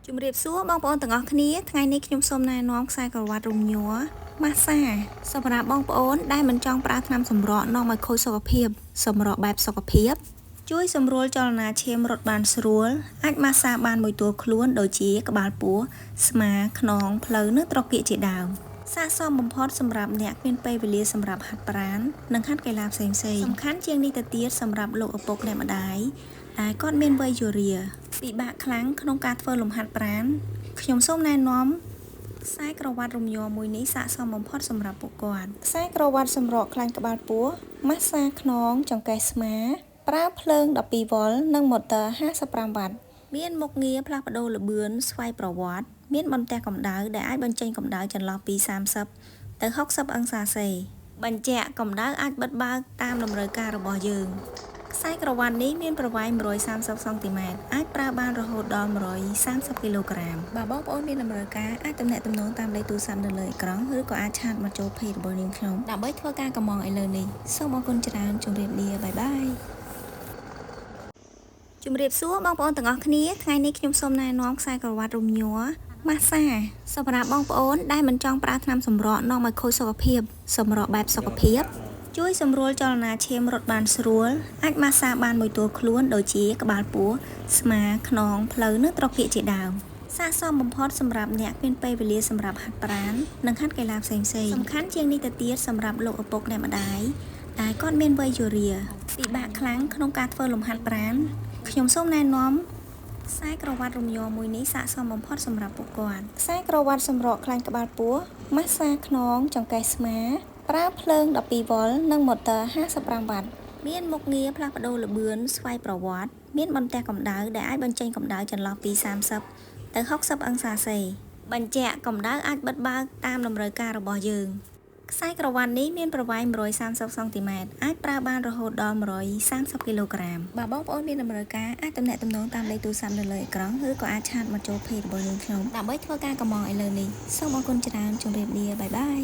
ជំរាបសួរបងប្អូនទាំងអស់គ្នាថ្ងៃនេះខ្ញុំសូមណែនាំខ្សែក្រវ៉ាត់រំញ័រម៉ាស្សាសម្រាប់បងប្អូនដែលមិនចង់ប្រើថ្នាំសម្រក់នាំឲ្យខូចសុខភាពសម្រក់បែបសុខភាពជួយសម្រួលចលនាឈាមរត់បានស្រួលអាចម៉ាស្សាបានមួយទួលខ្លួនដូចជាក្បាលពោះស្មាខ្នងភ្លៅនិងត្រគាកជាដើមស័ក្តិសមបំផុតសម្រាប់អ្នកមានពេលវេលាសម្រាប់ហាត់ប្រាណនិងហាត់កីឡាផ្សេងៗសំខាន់ជាងនេះទៅទៀតសម្រាប់លោកឪពុកអ្នកម្ដាយដែលគាត់មានវ័យជរាពិបាកខ្លាំងក្នុងការធ្វើលំហាត់ប្រាណខ្ញុំសូមណែនាំខ្សែក្រវ៉ាត់រំញ័រមួយនេះស័ក្តិសមបំផុតសម្រាប់ពួកគាត់ខ្សែក្រវ៉ាត់សម្រក់ខ្លាញ់ក្បាលពោះម៉ាស្សាខ្នងចង្កេះស្មាប្រើភ្លើង12វ៉ុលនិងម៉ូទ័រ55វ៉ាត់មានមុខងារផ្លាស់ប្ដូរល្បឿនស្វ័យប្រវត្តិមានបន្ទះកម្ដៅដែលអាចបញ្ចេញកម្ដៅចន្លោះពី30ទៅ60អង្សាសេបញ្ជាក់កម្ដៅអាចបិទបើកតាមតម្រូវការរបស់យើងខ្សែក្រវ៉ាត់នេះមានប្រវែង130សង់ទីម៉ែត្រអាចប្រើបានរហូតដល់130គីឡូក្រាមបើបងប្អូនមានតម្រូវការអាចទំនាក់ទំនងតាមលេខទូរស័ព្ទនៅលើអេក្រង់ឬក៏អាចឆាតមកចូល page របស់នាងខ្ញុំដើម្បីធ្វើការកម្មង់ឥឡូវនេះសូមអរគុណច្រើនជម្រាបលាបាយបាយជំរាបសួរបងប្អូនទាំងអស់គ្នាថ្ងៃនេះខ្ញុំសូមណែនាំខ្សែក្រវ៉ាត់រំញ័រម៉ាស្សាសម្រាប់បងប្អូនដែលមិនចង់ប្រើថ្នាំសម្រក់នាំឲ្យខូចសុខភាពសម្រក់បែបសុខភាពជួយសម្រួលចលនាឈាមរត់បានស្រួលអាចម៉ាស្សាបានមួយទួលខ្លួនដូចជាក្បាលពោះស្មាខ្នងភ្លៅនិងត្រគាកជាដើមស័ក្តិសមបំផុតសម្រាប់អ្នកមានពេលវេលាសម្រាប់ហាត់ប្រាណនិងហាត់កីឡាផ្សេងៗសំខាន់ជាងនេះទៅទៀតសម្រាប់លោកឪពុកអ្នកម្ដាយដែលគាត់មានវ័យជរាពិបាកខ្លាំងក្នុងការធ្វើលំហាត់ប្រាណខ្ញុំសូមណែនាំខ្សែក្រវ៉ាត់រំញ័រមួយនេះស័ក្តិសមបំផុតសម្រាប់ពួកគាត់ខ្សែក្រវ៉ាត់សម្រក់ខ្លាញ់ក្បាលពោះម៉ាស្សាខ្នងចង្កេះស្មាប្រើភ្លើង12វ៉ុលនិងម៉ូទ័រ55វ៉ាត់មានមុខងារផ្លាស់ប្ដូរល្បឿនស្វ័យប្រវត្តិមានបន្ទះកម្ដៅដែលអាចបញ្ចេញកម្ដៅចន្លោះពី30ទៅ60អង្សាសេបញ្ជាក់កម្ដៅអាចបិទបើកតាមតម្រូវការរបស់យើងខ្សែក្រវ៉ាត់នេះមានប្រវែង130សង់ទីម៉ែត្រអាចប្រើបានរហូតដល់130គីឡូក្រាមបើបងប្អូនមានតម្រូវការអាចទំនាក់ទំនងតាមលេខទូរស័ព្ទនៅលើអេក្រង់ឬក៏អាចឆាតមកចូល page របស់យើងខ្ញុំដើម្បីធ្វើការកម្មង់ឥឡូវនេះសូមអរគុណច្រើនជម្រាបលាបាយបាយ